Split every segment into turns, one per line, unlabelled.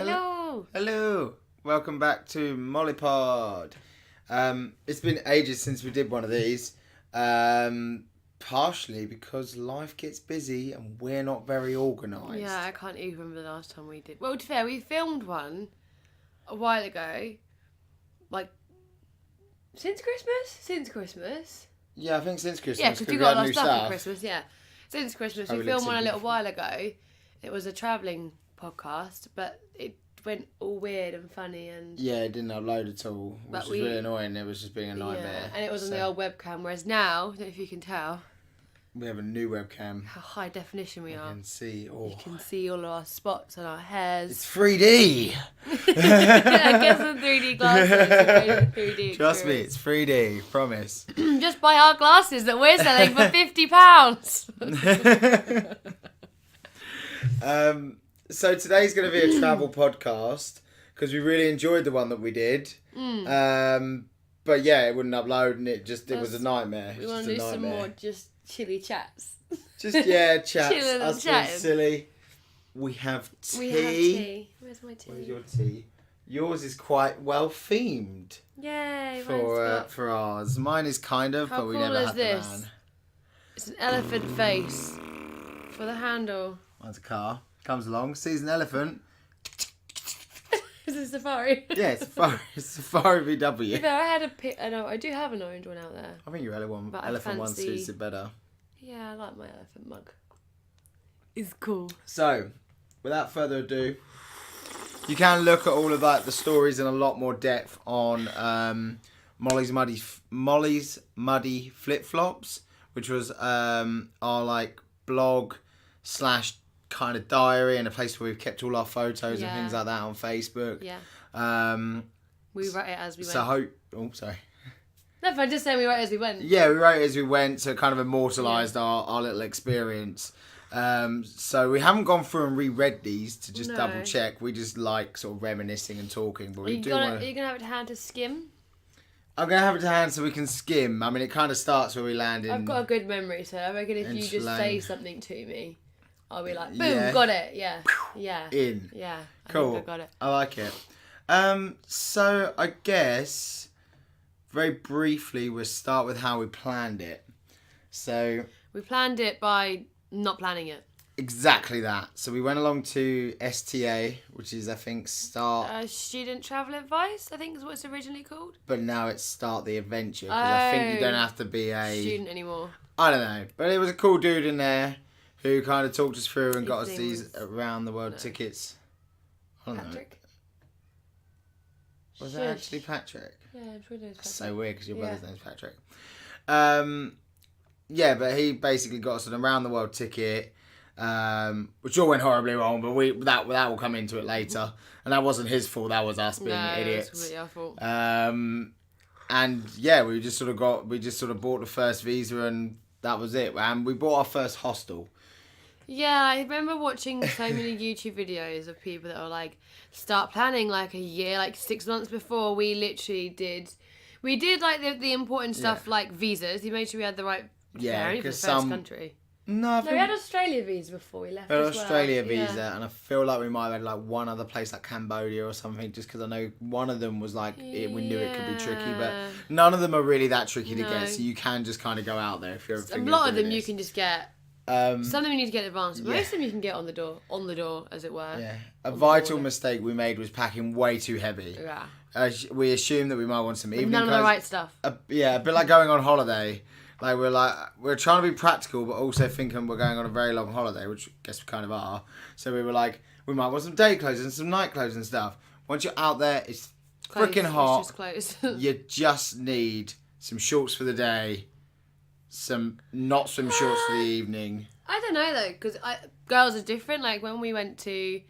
Hello.
Hello. Welcome back to Mollypod. It's been ages since we did one of these. Partially because life gets busy and we're not very organised.
Yeah, I can't even remember the last time we did. Well, to be fair, we filmed one a while ago. Like, since Christmas?
Yeah, I think since Christmas.
Yeah, because we got a lot of stuff for Christmas, yeah. Since Christmas. We filmed one a little while ago. It was a travelling podcast, but it went all weird and funny and...
Yeah, it didn't upload at all, which was really annoying. It was just being a nightmare.
Yeah, and it was on the old webcam, whereas now, I don't know if you can tell...
We have a new webcam.
How high definition we are.
You can see all.
You can see all of our spots on our hairs.
It's 3D!
Yeah, get some 3D glasses. 3D
Trust me, it's 3D. Promise.
Just buy our glasses that we're selling for £50.
So today's going to be a travel podcast because we really enjoyed the one that we did. But yeah, it wouldn't upload and it was a nightmare.
We want to do some more just chilly chats.
Chats.
Chilling and
Us being
chatting.
silly. We have tea.
We have tea. Where's my tea?
Where's your tea? Yours is quite well themed.
Yay!
For ours. Mine is kind of,
How
but we
cool
never
is
had
this?
the van.
It's an elephant face for the handle.
Mine's a car. Comes along, sees an elephant.
Is it Safari?
Yeah, it's Safari VW.
If I had I do have an orange one out there.
I think your elephant
But I
one
fancy-
suits it better.
Yeah, I like my elephant mug. It's cool.
So, without further ado, you can look at all of the stories in a lot more depth on Molly's Muddy Flip Flops, which was our blog / kind of diary and a place where we've kept all our photos and things like that on Facebook.
Yeah.
We
write it as we went.
Sorry.
No, but I'm just saying we wrote it as we went.
Yeah, we wrote it as we went, so it kind of immortalised our little experience. So we haven't gone through and reread these to just double check. We just like sort of reminiscing and talking. But
Are you going to have it to hand to skim?
I'm going to have it to hand so we can skim. I mean, it kind of starts where we land in...
I've got a good memory, so I reckon if you just say something to me, I'll be like, boom, got it. Yeah. Yeah.
In.
Yeah.
Cool.
I think I got it.
I like it. So I guess very briefly we'll start with how we planned it. So
we planned it by not planning it.
Exactly that. So we went along to STA, which is I think
Student Travel Advice, I think is what it's originally called.
But now it's Start the Adventure because I think you don't have to be a
student anymore.
I don't know, but it was a cool dude in there who kind of talked us through and got us these around the world tickets. I don't know. Was that actually Patrick?
Yeah, I'm sure it is Patrick.
So weird because your brother's name's Patrick. Yeah, but he basically got us an around the world ticket, which all went horribly wrong. But that will come into it later, and that wasn't his fault. That was us being idiots.
It was completely our fault.
And yeah, we just sort of bought the first visa, and that was it. And we bought our first hostel.
Yeah, I remember watching so many YouTube videos of people that were like, start planning like a year, like 6 months before. We literally did. We did like the important stuff like visas. You made sure we had the right for the first country.
No,
we had Australia visa before we left as well.
Australia visa, and I feel like we might have had like one other place like Cambodia or something, just because I know one of them was like we knew it could be tricky, but none of them are really that tricky to get. So you can just kind of go out there if you're.
A lot of them you can just get. Some of them you need to get in advance. Most of them you can get on the door, as it were.
Yeah. A vital mistake we made was packing way too heavy.
Yeah.
We assumed that we might want some evening clothes.
None of the right stuff.
A bit like going on holiday. Like we're trying to be practical, but also thinking we're going on a very long holiday, which I guess we kind of are. So we were like, we might want some day clothes and some night clothes and stuff. Once you're out there, it's freaking hot.
It's just clothes.
You just need some shorts for the day, some not swim shorts for the evening.
I don't know though, because girls are different. Like when we went to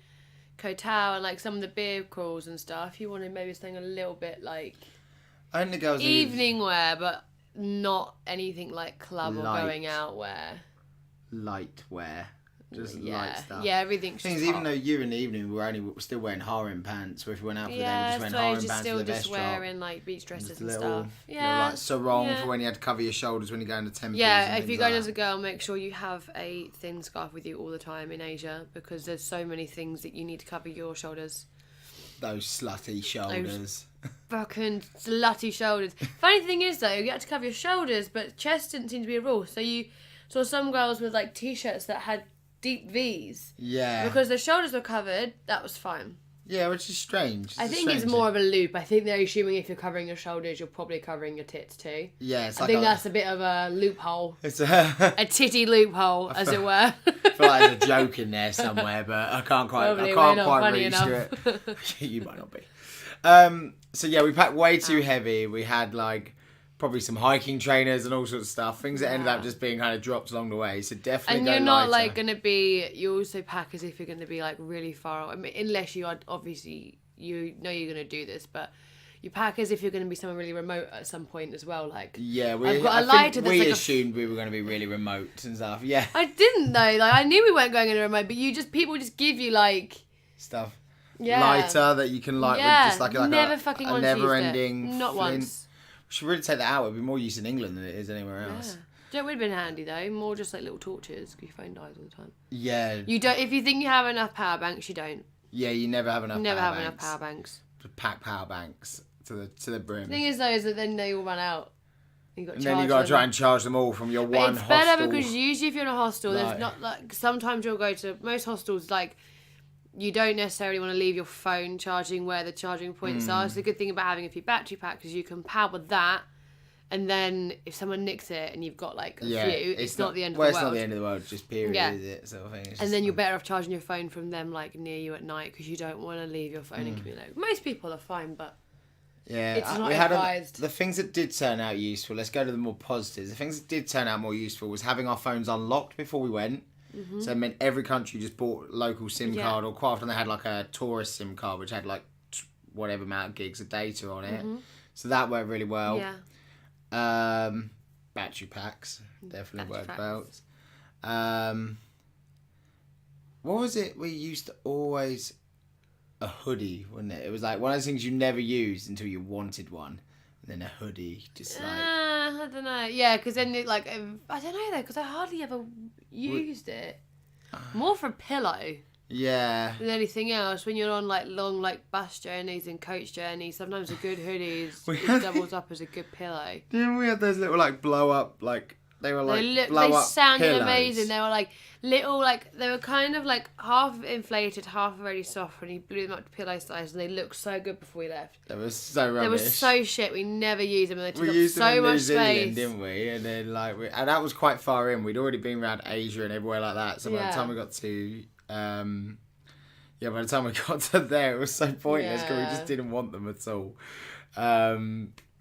Koh Tao and like some of the beer crawls and stuff, you wanted maybe something a little bit like
I think the girls
evening wear, but not anything like club or going out wear.
Light wear. Just light stuff.
Yeah, everything's
things. Even though you in the evening we're still wearing harem pants, or if we went out for the day, we just wearing harem pants
still
with a
just
vest top.
wearing like beach dresses and
little,
stuff. Yeah,
like sarong for when you had to cover your shoulders when you go into temples.
Yeah, if you're going as a girl, make sure you have a thin scarf with you all the time in Asia because there's so many things that you need to cover your shoulders.
Those slutty shoulders.
Fucking slutty shoulders. Funny thing is though, you had to cover your shoulders, but chest didn't seem to be a rule. So you saw some girls with like t-shirts that had deep V's.
Yeah.
Because their shoulders were covered, that was fine.
Yeah, which is strange.
I think it's more of a loop. I think they're assuming if you're covering your shoulders, you're probably covering your tits too.
Yeah, it's
I think that's a bit of a loophole.
It's
a titty loophole, as it were.
I feel like there's a joke in there somewhere, but I can't quite reach to it. You might not be. So yeah, we packed way too heavy. We had like probably some hiking trainers and all sorts of stuff. Things that ended up just being kind of drops along the way. So definitely. And
you're not like going to be. You also pack as if you're going to be like really far away. I mean, unless you are obviously you know you're going to do this, but. You pack as if you're going to be somewhere really remote at some point as well. Like
yeah, we assumed we were going to be really remote and stuff. Yeah,
I didn't though. Like I knew we weren't going anywhere remote, but people just give you like
stuff. Yeah. Lighter that you can light with just like a never-ending.
Not once.
We should really take that out. It'd be more use in England than it is anywhere else.
Yeah. It would have been handy though. More just like little torches because your phone dies all the time.
Yeah.
You don't. If you think you have enough power banks, you don't.
Yeah, you never have enough.
Enough power banks.
To pack power banks to the brim.
The thing is though, is that then they all run out.
Then you got to try and charge them all from your one hostel.
It's better because usually if you're in a hostel, there's not like sometimes you'll go to most hostels like. You don't necessarily want to leave your phone charging where the charging points are. It's the good thing about having a few battery packs is you can power that, and then if someone nicks it and you've got like a few, it's not the end of the world.
Well, it's not the end of the world, just period, is it? Sort of thing.
And then you're better off charging your phone from them like near you at night because you don't want to leave your phone in community. Most people are fine, but it's not advised.
The things that did turn out useful, let's go to the more positives. The things that did turn out more useful was having our phones unlocked before we went. Mm-hmm. So it meant every country just bought a local SIM card, or quite often they had like a tourist SIM card which had like whatever amount of gigs of data on it. Mm-hmm. So that worked really well. Yeah. Battery packs definitely worked well. What was it we used to always... A hoodie, wasn't it? It was like one of those things you never used until you wanted one. And then a hoodie, just like...
I don't know. Yeah, because then it like... I don't know though, because I hardly ever used it. More for a pillow.
Yeah.
Than anything else. When you're on like long like bus journeys and coach journeys, sometimes a good hoodie doubles up as a good pillow.
Didn't we have those little like blow up like... They were like
they sounded amazing. They were like little like they were kind of like half inflated, half already soft. When you blew them up to pillow size, and they looked so good before we left.
They were so rubbish.
They were so shit. We never used them, and they took
up
so much
space. We used them in New
Zealand,
didn't we? And then like and that was quite far in. We'd already been around Asia and everywhere like that. So by the time we got to by the time we got to there, it was so pointless because we just didn't want them at all.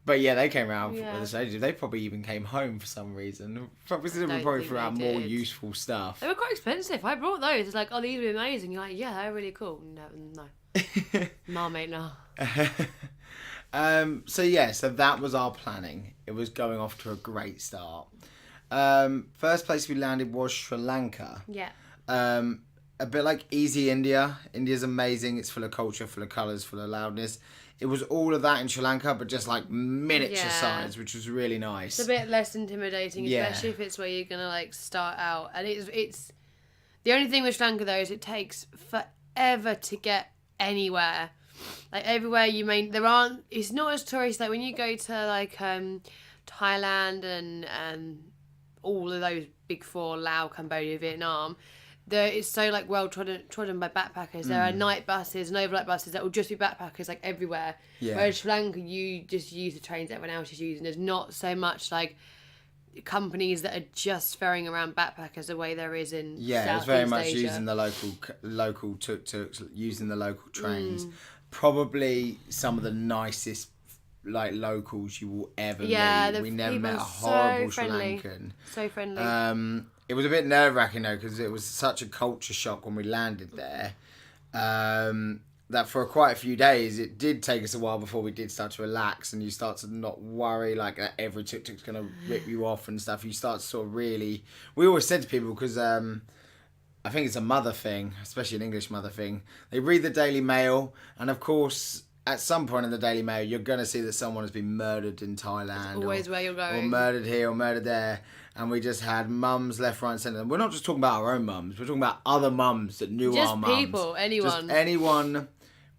But yeah, they came around for the stages. They probably even came home for some reason. Probably threw out more useful stuff.
They were quite expensive. I brought those. It's like, oh, these are amazing. You're like, yeah, they're really cool. No. Nah, mate, no.
So that was our planning. It was going off to a great start. First place we landed was Sri Lanka.
Yeah.
A bit like Easy India. India's amazing. It's full of culture, full of colours, full of loudness. It was all of that in Sri Lanka, but just like miniature size, which was really nice.
It's a bit less intimidating, especially if it's where you're gonna like start out. And it's the only thing with Sri Lanka though is it takes forever to get anywhere. Like everywhere it's not as tourist. Like when you go to like Thailand and all of those big four, Laos, Cambodia, Vietnam. It's so like well trodden by backpackers. There are night buses and overnight buses that will just be backpackers like everywhere. Yeah. Whereas Sri Lanka, you just use the trains that everyone else is using. There's not so much like companies that are just ferrying around backpackers the way there is in Southeast
it's very much
Asia.
Using the local tuk-tuks, using the local trains. Probably some of the nicest like locals you will ever meet. We never met a horrible Sri Lankan.
So friendly.
It was a bit nerve-wracking though because it was such a culture shock when we landed there that for quite a few days it did take us a while before we did start to relax and you start to not worry like that every tuk-tuk's going to rip you off and stuff. You start to sort of really... We always said to people because I think it's a mother thing, especially an English mother thing. They read the Daily Mail and of course... At some point in the Daily Mail, you're going to see that someone has been murdered in Thailand.
It's always where you're going.
Or murdered here or murdered there. And we just had mums left, right and centre. We're not just talking about our own mums. We're talking about other mums that knew our mums.
Just people, anyone.
Just anyone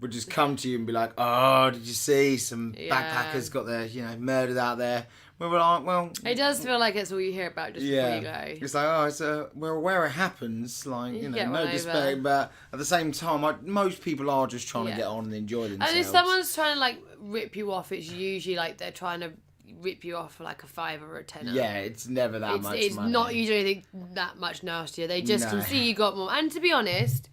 would just come to you and be like, "Oh, did you see some
Yeah.
backpackers got their murdered out there?" We were like, "Well,
It does feel like it's all you hear about just before you go.
It's like, oh, we're aware it happens, like,
You
you know,
get
no
one over.
disrespect, but at the same time, most people are just trying to get on and enjoy themselves.
And if someone's trying to like rip you off, it's usually like they're trying to rip you off for like a $5 or a $10.
Yeah, it's never that much
It's
money.
not usually anything that much nastier. They just can
No.
see you got more. And to be honest,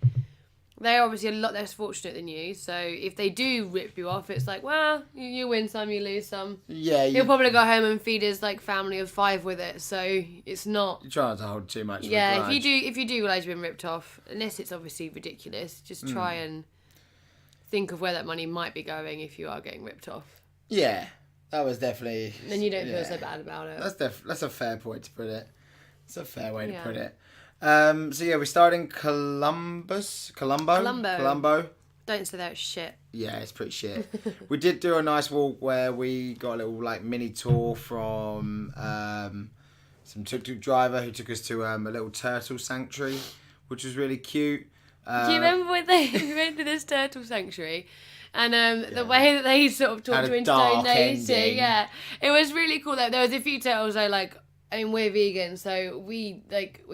they're obviously a lot less fortunate than you. So if they do rip you off, it's like, well, you win some, you lose some.
Yeah,
He'll probably go home and feed his like family of 5 with it. So it's not.
you try not to hold too much. of a
Yeah,
grudge.
if you do realize you've been ripped off, unless it's obviously ridiculous, just try and think of where that money might be going if you are getting ripped off.
Yeah, that was definitely.
Then you don't feel so bad about it.
That's a fair point to put it. It's a fair way to
Yeah.
put it. So yeah, we started in Colombo.
Don't say that shit.
Yeah, it's pretty shit. We did do a nice walk where we got a little like mini tour from some tuk-tuk driver who took us to a little turtle sanctuary, which was really cute.
Do you remember when we went to this turtle sanctuary? And the way that they sort of talked
Had a
you into
dark
donating,
ending.
yeah, it was really cool. There was a few turtles though, like, I mean, we're vegan, so we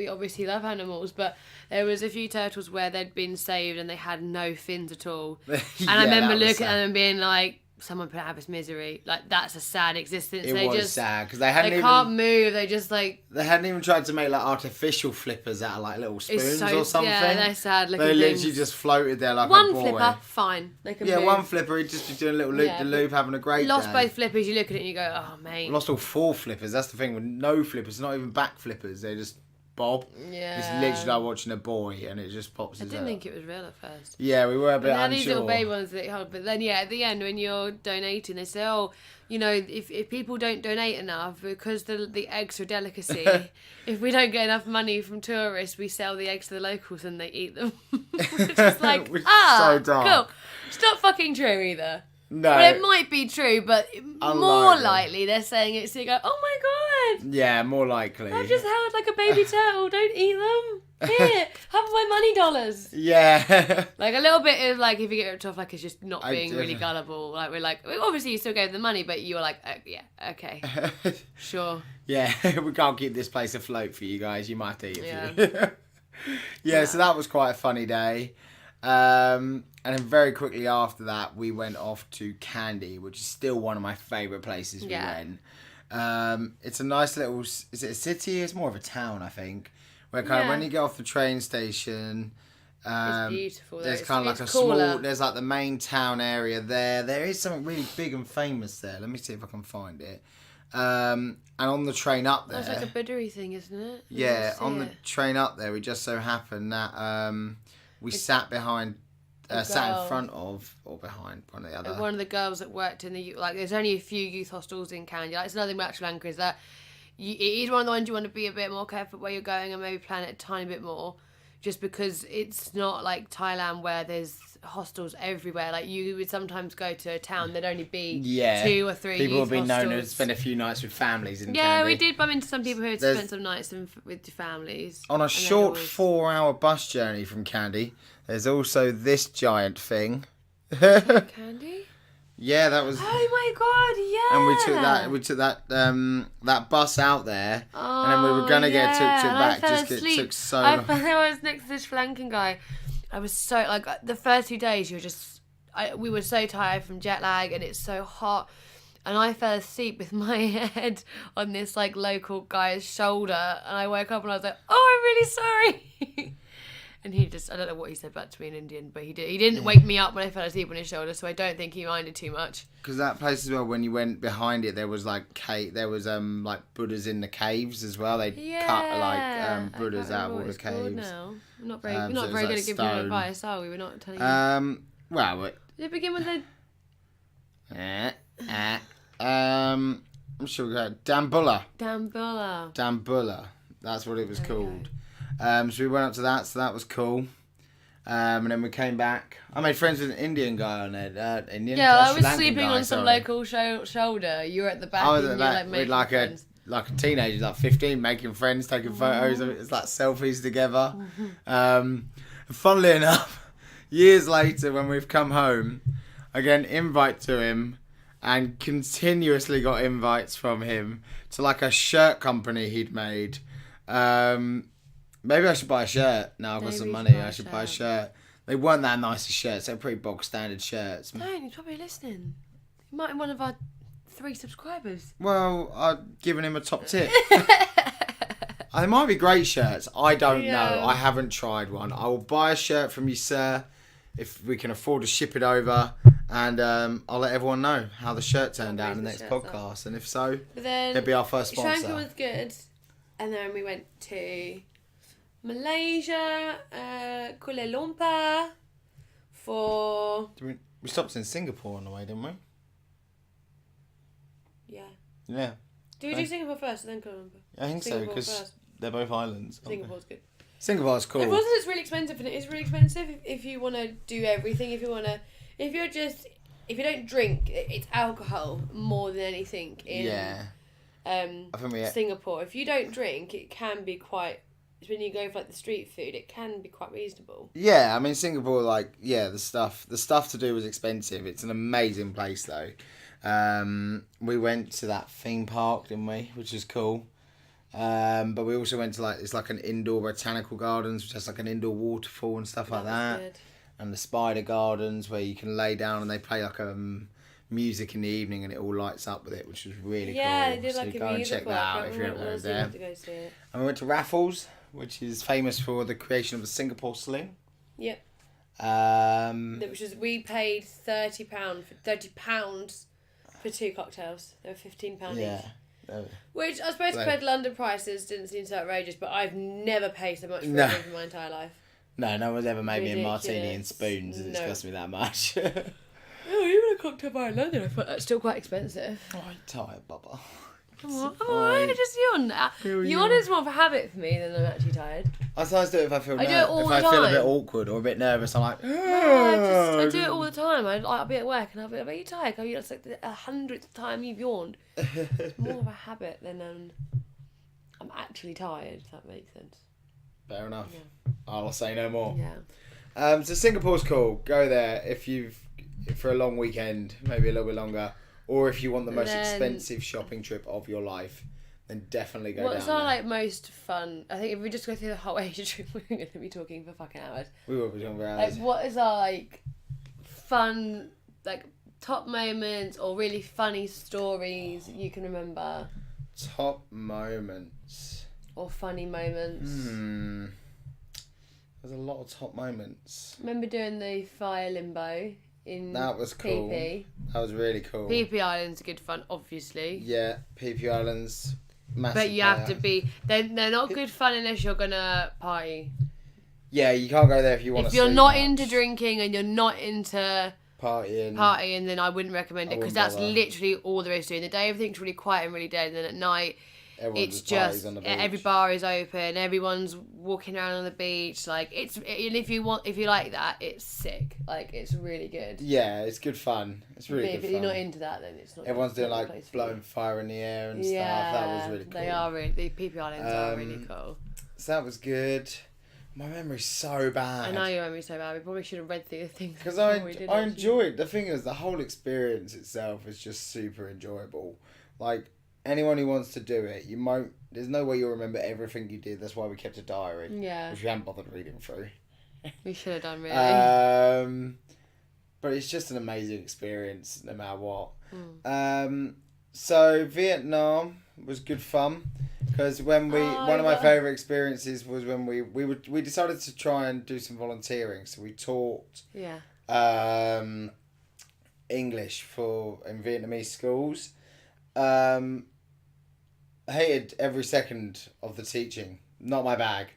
obviously love animals, but there was a few turtles where they'd been saved and they had no fins at all. And I remember looking at them and being like, someone put out of his misery. Like, that's a sad existence.
It was sad because they
They can't move. They just like.
They hadn't even tried to make like artificial flippers out of like little spoons or something.
Yeah, they're sad looking
They literally
things.
just floated there like
One
a boy.
flipper, fine. They can
Yeah,
move.
one flipper. He'd just be doing a little loop de loop, having a great
Lost
day.
both flippers. You look at it and you go, oh mate.
Lost all 4 flippers. That's the thing with no flippers. Not even back flippers. They just bob.
Yeah.
It's literally like watching a boy, and it just pops.
I didn't think it was real at first.
Yeah, we were a bit
Now
unsure.
these little baby ones that hold, but then at the end when you're donating, they say, oh, you know, if people don't donate enough because the eggs are a delicacy, if we don't get enough money from tourists, we sell the eggs to the locals and they eat them. Which is like,
Which is so dark.
cool. It's not fucking true either.
No.
Well, it might be true, but more
Unlikely.
likely they're saying it so you go, oh my god,
Yeah, more likely.
I've just held like a baby turtle, don't eat them. Here, have my money dollars.
Yeah.
Like a little bit of like if you get ripped off, like it's just not being
do.
really gullible. Like we're like obviously you still gave the money, but you were like yeah okay sure.
Yeah, we can't keep this place afloat for you guys. You might have to eat a few.
Yeah.
Yeah, so that was quite a funny day. And then very quickly after that, we went off to Kandy, which is still one of my favourite places we
Yeah.
went. It's a nice little, is it a city? It's more of a town, I think. Where kind of
Yeah.
when you get off the train station,
It's beautiful.
there's
It's-
kind of like
it's
a
cooler.
small, there's like the main town area there. There is something really big and famous there. Let me see if I can find it. And on the train up there.
That's like a Buddery thing, isn't it? You
Yeah,
see
on the
it.
train up there, we just so happened that we sat behind, sat in
girl.
front of, or behind one of the other.
One of the girls that worked in the like, there's only a few youth hostels in Kandy. Like, it's another thing about Sri Lanka is that it is one of the ones you want to be a bit more careful where you're going and maybe plan it a tiny bit more, just because it's not like Thailand where there's hostels everywhere. Like you would sometimes go to a town there'd only be 2 or 3
People
youth
have been known to
hostels.
spend a few nights with families in
Yeah,
Kandy.
we did bump into some people who had
There's-
spent some nights with families.
On a
and they'd
short
always-
4-hour bus journey from Kandy, there's also this giant thing.
Kandy?
Yeah, that was.
Oh my god, yeah.
And we took that bus out there, and then we were gonna get tuk-tuk
and I
back.
fell
Just it
asleep.
took so
I
long.
was next to this Sri Lankan guy. I was so like the first 2 days we were so tired from jet lag and it's so hot, and I fell asleep with my head on this like local guy's shoulder, and I woke up and I was like, oh, I'm really sorry. And he just, I don't know what he said back to me in Indian, but he didn't wake me up when I fell asleep on his shoulder, so I don't think he minded too much.
Because that place as well, when you went behind it, there was like like Buddhas in the caves as well. They cut like Buddhas out of all the caves.
Now. I'm not very,
So
not
it was
very
like
good at giving you
stone.
advice, are we? We're not telling you.
Well,
Did it begin with a...
I'm sure we got Dambulla.
Dambulla.
That's what it was called. So we went up to that, so that was cool. And then we came back. I made friends with an Indian guy on it.
Yeah, I
Sri
was
Lankan
sleeping
guy,
on some
sorry.
local shoulder. You were at the back
I was
and
at
you were
that
like
with
making
like
friends.
a teenager, like 15, making friends, taking photos. It's like selfies together. Funnily enough, years later, when we've come home, I get an invite to him and continuously got invites from him to like a shirt company he'd made. Maybe I should buy a shirt now I've got some money. I should buy a shirt. They weren't that nice of shirts. They're pretty bog standard shirts.
No, he's probably listening. He might be one of our 3 subscribers.
Well, I've given him a top tip. They might be great shirts. I don't know. I haven't tried one. I will buy a shirt from you, sir, if we can afford to ship it over. And I'll let everyone know how the shirt turned out in the next podcast. And if so, it'll be our first sponsor.
Sri Lanka was good. And then we went to Malaysia, Kuala Lumpur for...
We stopped in Singapore on the way, didn't we?
Yeah.
Yeah.
Did we do Singapore first and then Kuala Lumpur?
I think so, because they're both islands.
Singapore's good.
Singapore's cool.
Everyone says it's really expensive, and it is really expensive if you want to do everything. If you don't drink, it's alcohol more than anything in I think Singapore. If you don't drink, it can be quite... When you go for like the street food, it can be quite reasonable.
Yeah, I mean Singapore, the stuff to do was expensive. It's an amazing place though. We went to that theme park, didn't we? Which is cool. But we also went to it's like an indoor botanical gardens, which has like an indoor waterfall and stuff like that. Good. And the spider gardens where you can lay down and they play like music in the evening and it all lights up with it, which was really cool.
Yeah, they did like
so
a
go and check that out if you're ever there. And we went to Raffles, which is famous for the creation of the Singapore sling.
Yep.
Which
is we paid £30 for 2 cocktails. They were £15 each. Which I suppose compared to London prices didn't seem so outrageous, but I've never paid so much for a drink in my entire life.
No one's ever made me a martini and spoons and it's cost me that much.
Oh, even a cocktail bar in London, I thought that's still quite expensive.
Oh, I'm tired, Bubba.
Come on, I just yawn. Yawn is more of a habit for me than I'm actually tired.
I sometimes do it if I feel
do it all the time.
If I feel a bit awkward or a bit nervous, I'm like,
I do it all the time. I'll be at work and I'll be like, are you tired? It's like the 100th time you've yawned. It's more of a habit than I'm actually tired, if that makes sense.
Fair enough. Yeah. I'll say no more.
Yeah.
So Singapore's cool. Go there for a long weekend, maybe a little bit longer. Or if you want the most expensive shopping trip of your life, then definitely go down there.
What's our most fun? I think if we just go through the whole Asia trip, we're going to be talking for fucking hours.
We will be talking for hours.
What is our fun, top moments or really funny stories you can remember?
Top moments.
Or funny moments.
There's a lot of top moments.
Remember doing the fire limbo?
That was cool.
PP.
That was really cool.
PP Island's good fun, obviously.
Yeah, PP Island's massive.
But you have to be... They're not good fun unless you're going to party.
Yeah, you can't go there if you want to
If you're not into drinking and you're not into...
Partying,
then I wouldn't recommend it because that's literally all there is to do. In the day, everything's really quiet and really dead. And then at night... It's just every bar is open, everyone's walking around on the beach. And if you like that, it's sick. It's really good.
Yeah, it's good fun. It's really good fun.
If you're not into that, then it's not.
Everyone's doing blowing fire in the air and stuff. That was really cool.
They are really. The PP Islands are really cool.
So that was good. My memory's so bad.
I know your memory's so bad. We probably should have read through the things.
Because I enjoyed. The thing is, the whole experience itself is just super enjoyable. Anyone who wants to do it, there's no way you'll remember everything you did. That's why we kept a diary.
Yeah.
Which we haven't bothered reading through.
We should have done, really.
But it's just an amazing experience, no matter what. So Vietnam was good fun. Because one of my favourite experiences was when we decided to try and do some volunteering. So we taught English in Vietnamese schools. I hated every second of the teaching. Not my bag.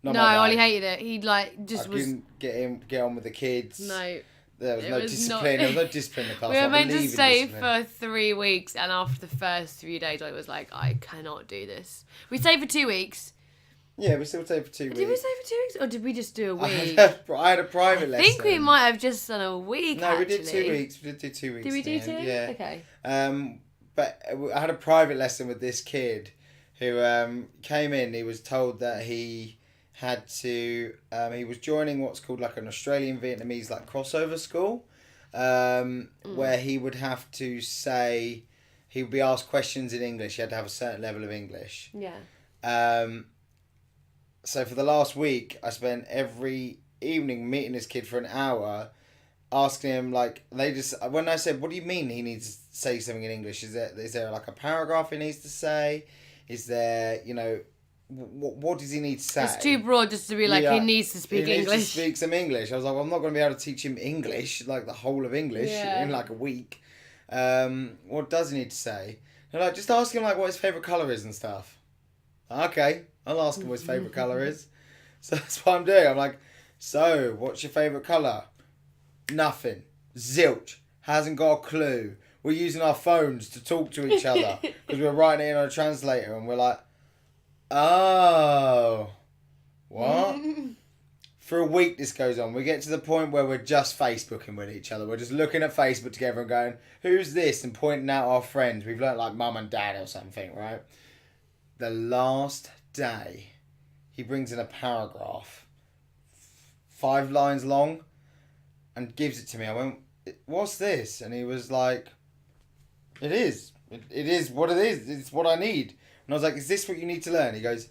Ollie hated it. He
couldn't get on with the kids.
No.
There was no discipline. There was no discipline in the class.
We were meant to stay for 3 weeks, and after the first 3 days, I was like, I cannot do this. We stayed for 2 weeks.
Yeah, we still stayed for 2 weeks.
Did we stay for 2 weeks, or did we just do a week?
I had a private lesson.
I think we might have just done a week.
No,
actually.
we did 2 weeks. We did do 2 weeks.
Did we do 2?
Yeah.
Okay.
But I had a private lesson with this kid who came in. He was told that he had to. He was joining what's called like an Australian Vietnamese like crossover school, where he would have to say, he would be asked questions in English. He had to have a certain level of English.
Yeah.
So for the last week, I spent every evening meeting this kid for an hour, asking him like when I said, "What do you mean he needs to say something in English? Is there like a paragraph he needs to say? Is there what does he need to say?"
It's too broad just to be like, he needs to speak English.
He needs to speak some English. I was like, well, I'm not going to be able to teach him English, like the whole of English, in like a week. What does he need to say? They're like, just ask him like what his favourite colour is and stuff. Okay, I'll ask him what his favourite colour is. So that's what I'm doing. I'm like, so what's your favourite colour? Nothing. Zilch. Hasn't got a clue. We're using our phones to talk to each other because we're writing it in on a translator, and we're like, oh, what? For a week this goes on. We get to the point where we're just Facebooking with each other. We're just looking at Facebook together and going, who's this? And pointing out our friends. We've learnt like mum and dad or something, right? The last day, he brings in a paragraph, 5 lines long, and gives it to me. I went, what's this? And he was like, it is. It is what it is. It's what I need. And I was like, is this what you need to learn? He goes,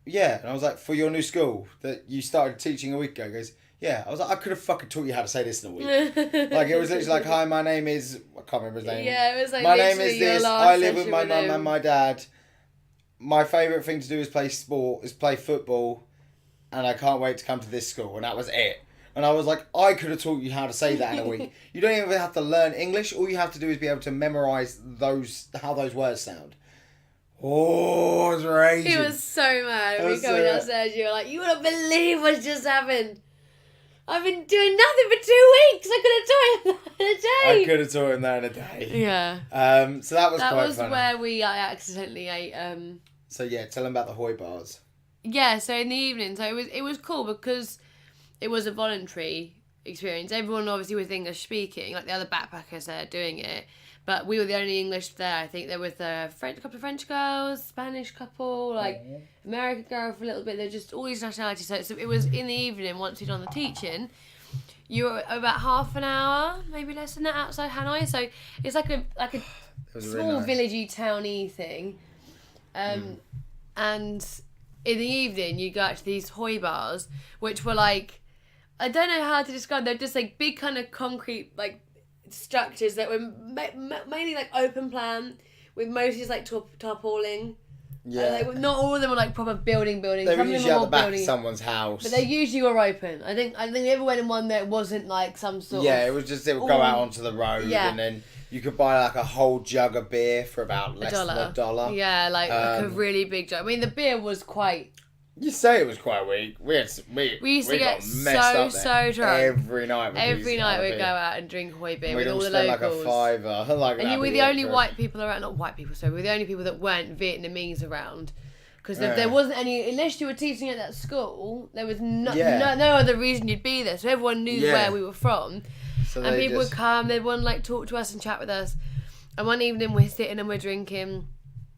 yeah. And I was like, for your new school that you started teaching a week ago? He goes, yeah. I was like, I could have fucking taught you how to say this in a week. Like, it was literally like, hi, my name is... I can't remember his name.
Yeah, it was like,
my name is this. I live with my mum and my dad. My favourite thing to do is play football. And I can't wait to come to this school. And that was it. And I was like, I could have taught you how to say that in a week. You don't even have to learn English. All you have to do is be able to memorise how those words sound. Oh, it was raging.
He was so mad when we coming downstairs. You were like, you wouldn't believe what just happened. I've been doing nothing for 2 weeks. I could have taught him that in a day.
I could have taught him that in a day.
Yeah.
So that was quite funny.
That was where we accidentally ate...
So yeah, tell them about the Hoy bars.
Yeah, so in the evening. So it was cool because it was a voluntary experience. Everyone obviously was English speaking, like the other backpackers there doing it. But we were the only English there. I think there was a couple of French girls, Spanish couple, like American girl for a little bit. They're just all these nationalities. So it was in the evening once you'd done the teaching. You were about half an hour, maybe less than that, outside Hanoi. So it's like a small really villagey, towny thing. And in the evening you go out to these Hoy bars, which were like, I don't know how to describe. They're just like big kind of concrete like structures that were mainly like open plan with mostly just like tarpaulin. Yeah. Like, not all of them were like proper building.
They were usually at the back of someone's house.
But they usually were open. I think we ever went in one that wasn't like some sort
of... it would go out onto the road and then you could buy like a whole jug of beer for about less than $1.
Yeah, like a really big jug. I mean, the beer was quite...
You say it was quite weak. We used to get so
drunk
every night.
Every night we'd go out and drink Hoy beer with all the
Like
locals.
a $5.
And you were the only white people around. Not white people, sorry. We were the only people that weren't Vietnamese around. Because there wasn't any, unless you were teaching at that school, there was no other reason you'd be there. So everyone knew where we were from. So and people would come, they'd want to like talk to us and chat with us. And one evening we're sitting and we're drinking.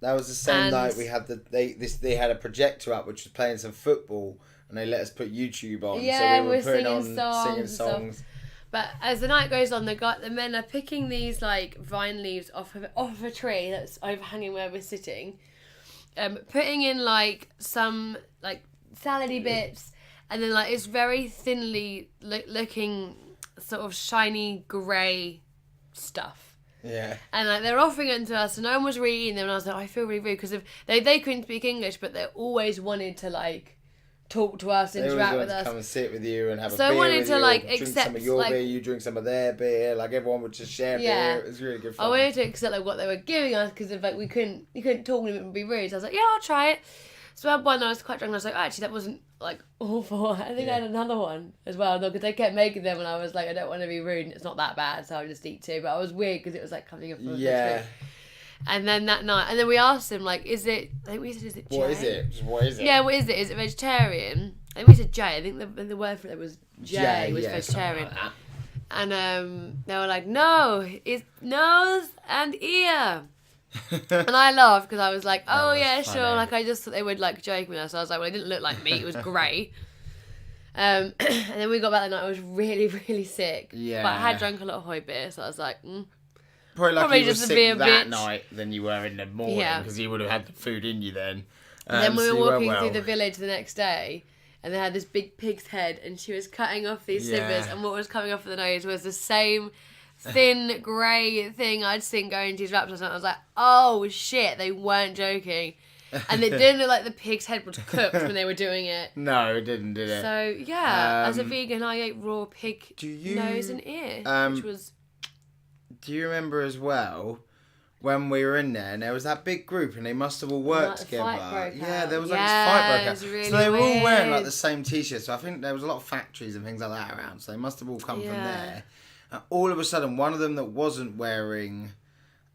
That was the same night we had they had a projector up which was playing some football and they let us put YouTube on.
Yeah,
so we were
singing songs. But as the night goes on, the men are picking these like vine leaves off of a tree that's overhanging where we're sitting, putting in like some like salady bits, and then like it's very thinly looking sort of shiny grey stuff.
Yeah.
And like they're offering it to us, and no one was really eating them. And I was like, I feel really rude because they couldn't speak English, but they always wanted to like talk to us, interact with us.
To come and sit with you and have a beer.
So I wanted
with
to
you,
like
drink
accept
some of your beer, you drink some of their beer. Like everyone would just share beer. It was really good fun.
I wanted to accept like what they were giving us because like you couldn't talk to them and be rude. So I was like, yeah, I'll try it. So I had one and I was quite drunk and I was like, oh, actually that wasn't like awful. I think I had another one as well because they kept making them and I was like, I don't want to be rude and it's not that bad, so I'll just eat two. But I was weird because it was like coming up from the tree. And then that night, and then we asked them like, is it? I think we said, is it J?
What is it?
Yeah, what is it? Is it vegetarian? I think we said J. I think the word for it was J was vegetarian. Like and they were like, no, it's nose and ear. And I laughed because I was like, oh
was
yeah,
funny.
sure. Like I just thought they would like joke me. So I was like, well, it didn't look like me. It was grey. And then we got back that night. I was really, really sick.
Yeah.
But I had drunk a lot of Hoy beer, so I was like,
Probably you were
just to
sick
be a
that
bitch.
night than you were in the morning
Yeah.
because you would have had the food in you then.
And then we
so
were
you weren't
walking
well.
through the village the next day, and they had this big pig's head, and she was cutting off these slivers,
Yeah.
and what was coming off of the nose was the same thin grey thing I'd seen going to his wraps. And I was like, oh shit, they weren't joking. And it didn't look like the pig's head was cooked when they were doing it.
No, it didn't, did it?
So yeah, as a
Um,
vegan, I ate raw pig
do you-
nose and ear, which was
Do you remember as well when we were in there and there was that big group and they must have all worked
Like the
together?
fight broke
Yeah,
out.
there was like
Yeah,
this fight broke
it
out.
was really
so they were all wearing like
weird.
the same t-shirts. So I think there was a lot of factories and things like that around. So they must have all come from
Yeah.
there. And all of a sudden, one of them that wasn't wearing,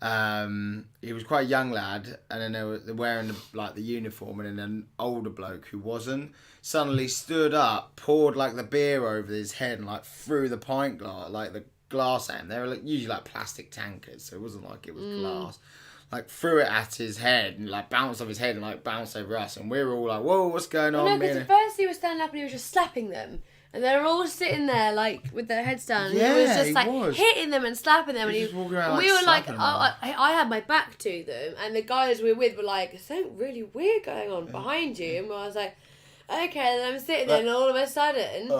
he was quite a young lad, and then they were wearing the uniform, and then an older bloke who wasn't suddenly stood up, poured like the beer over his head, and like threw the pint glass, like the glass at him. They were like, usually like plastic tankers, so it wasn't like it was glass. Like threw it at his head and like bounced off his head and like bounced over us, and we were all like, "Whoa, what's going on?"
no,
Me
because
and-
at first he was standing up and he was just slapping them. And they were all sitting there, like, with their heads down. And
Yeah,
he was just,
he
like,
was.
hitting them and slapping them.
He
And,
was just walking around,
and
like,
we were like,
slapping them.
I had my back to them. And the guys we were with were like, there's something really weird going on behind you. And I was like, okay. And I'm sitting there, and all of a sudden,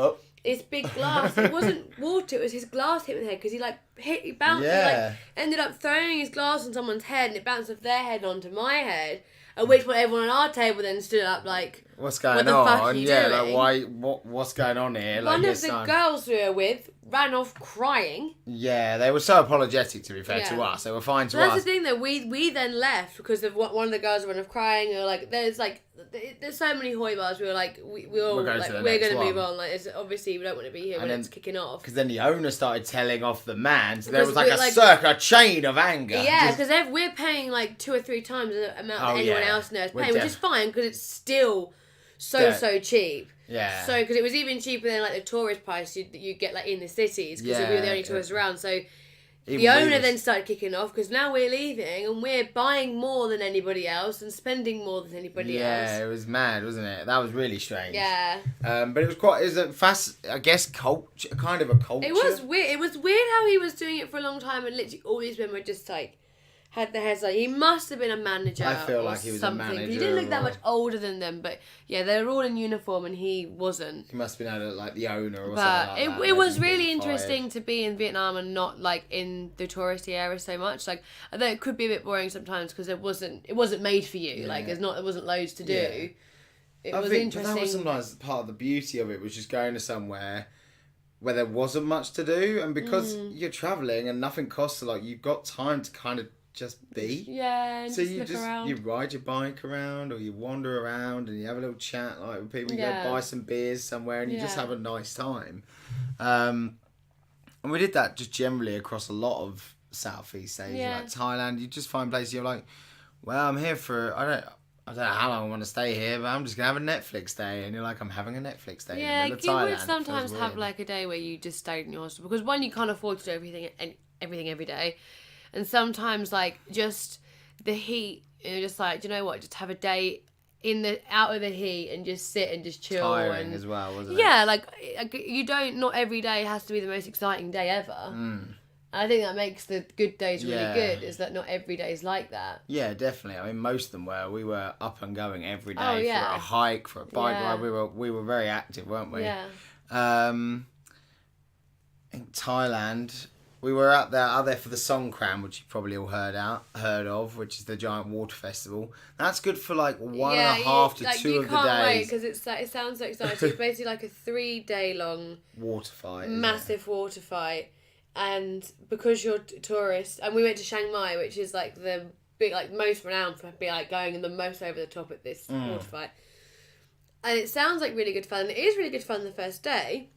this big glass, it wasn't water, it was his glass hit me in the head. Because he bounced, he,
Yeah.
like, ended up throwing his glass on someone's head. And it bounced off their head onto my head. At which point everyone on our table then stood up like,
What's going
what the fuck
on?
are you
Yeah,
doing?
like what's going on here? Like
one of
this
the
time.
girls we were with ran off crying.
Yeah, they were so apologetic to be fair to
Yeah.
us. They were fine to
So that's
us.
the thing though, we then left because of one of the girls ran off crying, or like there's so many Hoy bars, we were like we all
We're going
like
to the
we're
next
gonna move
one.
on, like it's, obviously we don't want to be here
And
when
then-
it's kicking off.
Because then the owner started telling off the man, so there
Because
was like a chain of anger.
Yeah,
Just-
because we're paying like 2 or 3 times the amount that
Oh,
anyone
yeah.
else in there is
We're
paying, which is fine because it's still so cheap.
yeah.
So, because it was even cheaper than like the tourist price you get like in the cities, because we were the
Yeah,
only tourists around. So
Even
the
we
owner
was-
then started kicking off because now we're leaving and we're buying more than anybody else and spending more than anybody
Yeah,
else.
it was mad, wasn't it? That was really strange.
Yeah,
But it was a fast, I guess, culture, kind of a culture.
it was weird. It was weird how he was doing it for a long time and literally all these men were just like had their heads like he must have been a manager.
I feel
or
like he was a
something. 'Cause He
manager
didn't look that
or-
much older than them, but yeah, they were all in uniform and he wasn't.
He must have been like the owner or
But
something like that.
it was
Maybe
really
getting fired.
interesting to be in Vietnam and not like in the touristy area so much. Like I know it could be a bit boring sometimes because it wasn't made for you. Like
Yeah.
there wasn't loads to do.
Yeah.
It
I
was
think
interesting.
that was sometimes part of the beauty of it was just going to somewhere where there wasn't much to do, and because you're traveling and nothing costs a lot, you've got time to kind of just be.
Yeah, and
So
just
you
look around.
you ride your bike around or you wander around and you have a little chat like with people. You
Yeah.
go buy some beers somewhere and you just
Yeah.
have a nice time. And we did that just generally across a lot of Southeast Asia,
Yeah.
like Thailand. You just find places you're like, well, I'm here for I don't know how long I want to stay here, but I'm just gonna have a Netflix day, and you're like, I'm having a Netflix day.
Yeah,
in the
you
middle of Thailand.
would
It feels
sometimes have
weird.
like a day where you just stayed in your hostel because one, you can't afford to do everything every day, and sometimes like just the heat, you're just like, do you know what? Just have a day out of the heat and just sit and just chill.
tiring
and
as well, wasn't it?
yeah, like you don't. Not every day has to be the most exciting day ever.
Mm.
I think that makes the good days really
Yeah.
good. Is that not every day is like that?
Yeah, definitely. I mean, most of them were. We were up and going every day
Oh, yeah.
for a hike, for a bike
Yeah.
ride. We were very active, weren't we?
Yeah.
In Thailand, we were out there for the Songkran, which you probably all heard of, which is the giant water festival. That's good for like one and a half to 2
you
of the
can't wait
days.
because it's like, it sounds so exciting. It's basically like a 3-day long
Water fight. isn't it?
massive water fight, and because you're tourists, and we went to Chiang Mai, which is like the big, like most renowned for being like going the most over the top at this
Mm.
water fight. And it sounds like really good fun. It is really good fun the first day,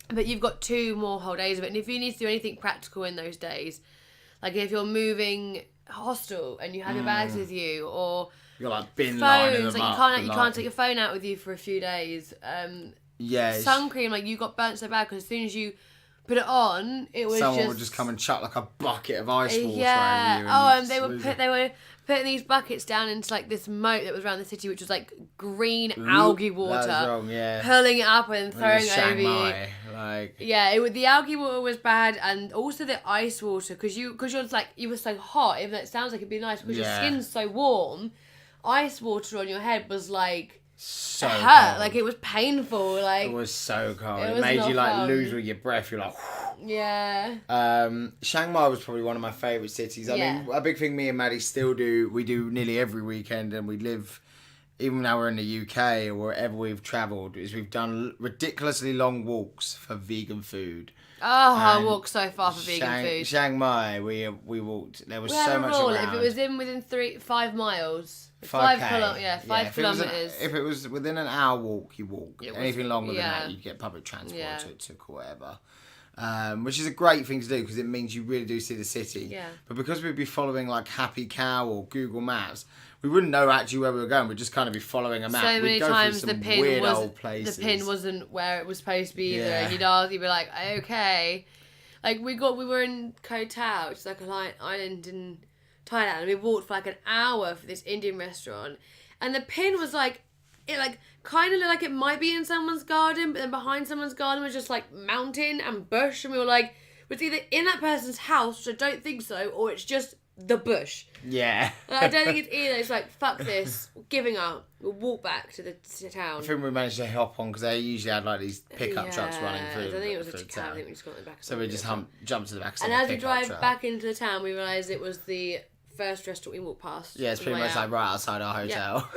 but you've got 2 more whole days of it. And if you need to do anything practical in those days, like if you're moving hostel and you have your bags with you, or
You're like bin lining
phones,
them
like
up
you
and,
can't take your phone out with you for a few days.
Yeah.
Sun cream, like you got burnt so bad because as soon as you put it on, it was
Someone would just come and chuck like a bucket of ice water
yeah.
over you.
And they were putting these buckets down into like this moat that was around the city, which was like green algae water.
That was wrong, yeah.
Pulling it up and throwing it over you.
Like,
yeah, the algae water was bad, and also the ice water because you're like you were so hot. Even though it sounds like it'd be nice because your skin's so warm, ice water on your head was like
so
hurt.
cold.
Like it was painful. Like
it was so cold.
It
It
was
made
not
you like
fun.
lose all your breath. You're like.
yeah.
Chiang Mai was probably one of my favourite cities. I mean, a big thing me and Maddie still do, we do nearly every weekend, and we live, even now we're in the UK or wherever we've travelled, is we've done ridiculously long walks for vegan food.
Oh, I
And
walked so far for vegan food.
Chiang Mai, we walked. There was
We had
so
a
much
rule.
around.
If it was within 5 miles,
5
5 kilometres.
If it was within an hour walk, you walk.
It was-
Anything longer than
yeah.
that, you get public transport,
Yeah.
tuk-tuk or whatever. Which is a great thing to do because it means you really do see the city.
Yeah.
But because we'd be following like Happy Cow or Google Maps, we wouldn't know actually where we were going. We'd just kind of be following a map.
So
We'd
many
go through
times
some
the pin
weird
was
old places.
the pin wasn't where it was supposed to be either,
Yeah.
and you'd be like, okay, like we were in Koh Tao, which is like an island in Thailand, and we walked for like an hour for this Indian restaurant, and the pin was like, it like kind of looked like it might be in someone's garden, but then behind someone's garden was just like mountain and bush, and we were like, it's either in that person's house, which I don't think so, or it's just the bush.
Yeah.
And I don't think it's either. It's like, fuck this, giving up. We'll walk back to the town.
I think we managed to hop on because they usually had like these pickup trucks running through.
I don't think it was
through
a
the
town. I
town.
think we just got in the back.
So we just jumped to the back.
And as we drive back into the town, we realised it was the first restaurant we walked past.
Yeah, it's
on the
pretty
way
much
out.
like right outside our hotel.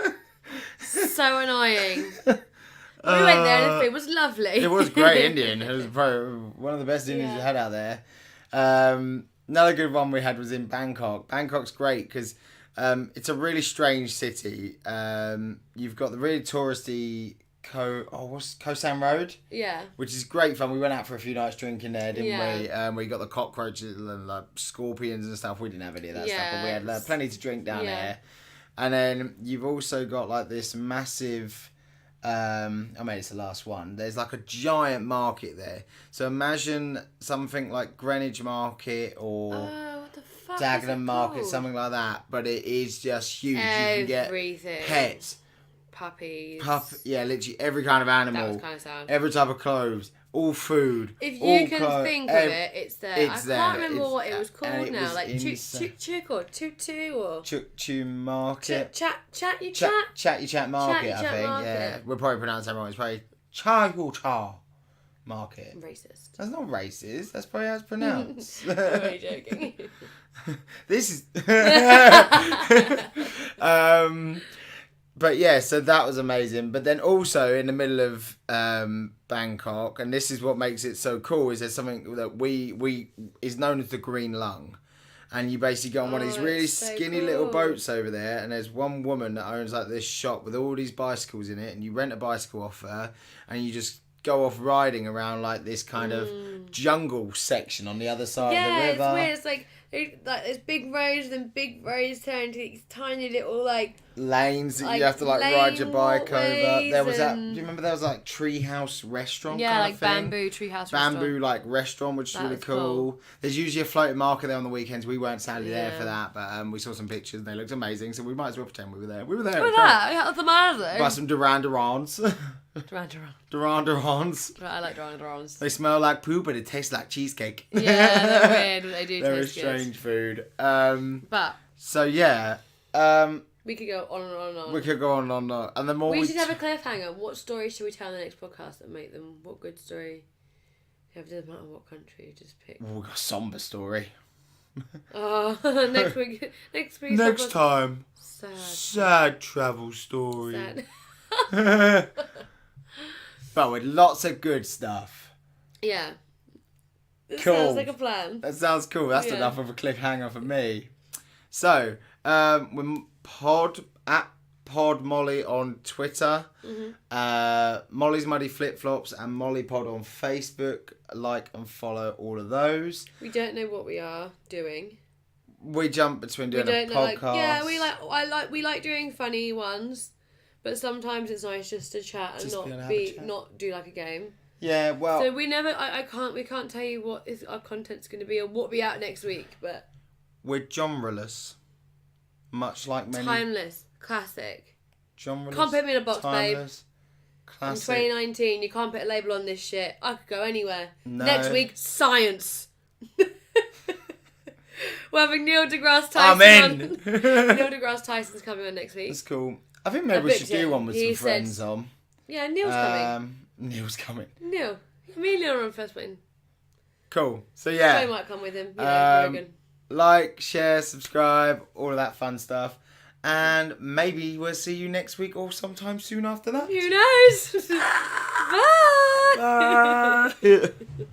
So annoying. We went there and the food was lovely.
It was great Indian. It was probably one of the best Indians we had out there. Another good one we had was in Bangkok. Bangkok's great because it's a really strange city. You've got the really touristy Koh San Road,
Yeah.
which is great fun. We went out for a few nights drinking there, didn't
Yeah.
we? We got the cockroaches and like scorpions and stuff. We didn't have any of that stuff, but we
Yes.
had plenty to drink down
Yeah.
there. And then you've also got like this massive. It's the last one. There's like a giant market there. So imagine something like Greenwich Market or
Oh, what the fuck?
Dagenham Market, something like that. But it is just huge. You can get
Everything.
pets,
Puppies.
literally every kind of animal,
That was kind of sad.
every type of clothes, all food.
If
all
you can think of it, it's there.
it's
I
there.
can't remember
It's-
what it was
and
called
it
now.
was
Like
insane.
Chuk or Tutu or
Chuk Market.
Chat
Chat
Market.
Chat Market, I
Chat
think.
Market.
Yeah, we're probably pronouncing that wrong. It's probably Cha Market.
Racist.
That's not racist. That's probably how it's pronounced.
I'm only joking.
This is. But yeah, so that was amazing. But then also in the middle of Bangkok, and this is what makes it so cool, is there's something that we is known as the Green Lung. And you basically go on one of these really
it's so
skinny little
cool.
boats over there, and there's one woman that owns like this shop with all these bicycles in it, and you rent a bicycle off her, and you just go off riding around like this kind of jungle section on the other side of the
Yeah,
river.
it's weird. It's like there's big roads, then big roads turn into these tiny little like.
Lanes that
Like
you have to like ride your
lane
bike over. There was
walkways
that. Do
and-
you remember there was like treehouse restaurant?
Yeah,
kind
like
of thing?
bamboo treehouse
Bamboo
restaurant.
like restaurant, which is
That
really
was
cool.
cool.
There's usually a floating market there on the weekends. We weren't sadly there
Yeah.
for that, but we saw some pictures and they looked amazing. So we might as well pretend we were there. We were there.
Look at that! What's the matter?
Buy some Duran Durans.
Duran Duran.
Duran Durans.
I like Duran Durans.
They smell like poo, but it tastes like cheesecake.
Yeah, they're weird. But they do
They're
taste
strange food.
But
So yeah.
we could go on and on and on.
We could go on and on. And the more
We should have a cliffhanger. What story should we tell in the next podcast that make them? What good story? It doesn't matter what country. Just pick.
We've got a somber story.
Oh, next week. Next week.
Next time.
Sad.
Sad travel story.
Sad.
But with lots of good stuff.
Yeah. This
Cool.
sounds like a plan.
That sounds cool. That's
Yeah.
enough of a cliffhanger for me. So, we're at Pod Molly on Twitter, Molly's Muddy Flip Flops and Molly Pod on Facebook. Like and follow all of those.
We don't know what we are doing.
We jump between doing
we
a
don't know.
podcast.
We like doing funny ones, but sometimes it's nice just to chat and
Just be able to
not
have a chat.
not do like a game.
Yeah, well,
So we can't tell you what our content's going to be or what will be out next week, but
we're genreless. Much like many.
timeless, classic.
Genreless.
Can't put me in a box,
timeless,
babe.
Classic.
In 2019, you can't put a label on this shit. I could go anywhere.
No.
Next week, science. We're having Neil deGrasse Tyson
I'm in.
on. Neil deGrasse Tyson's coming on next week.
That's cool. I think maybe we should do one with some friends on.
Yeah, Neil's coming.
Neil's coming.
Neil. Me and Neil are on first plane.
Cool. So yeah.
I might come with him. You know, Rogan.
Like, share, subscribe, all of that fun stuff. And maybe we'll see you next week or sometime soon after that.
Who knows? Bye.
Bye.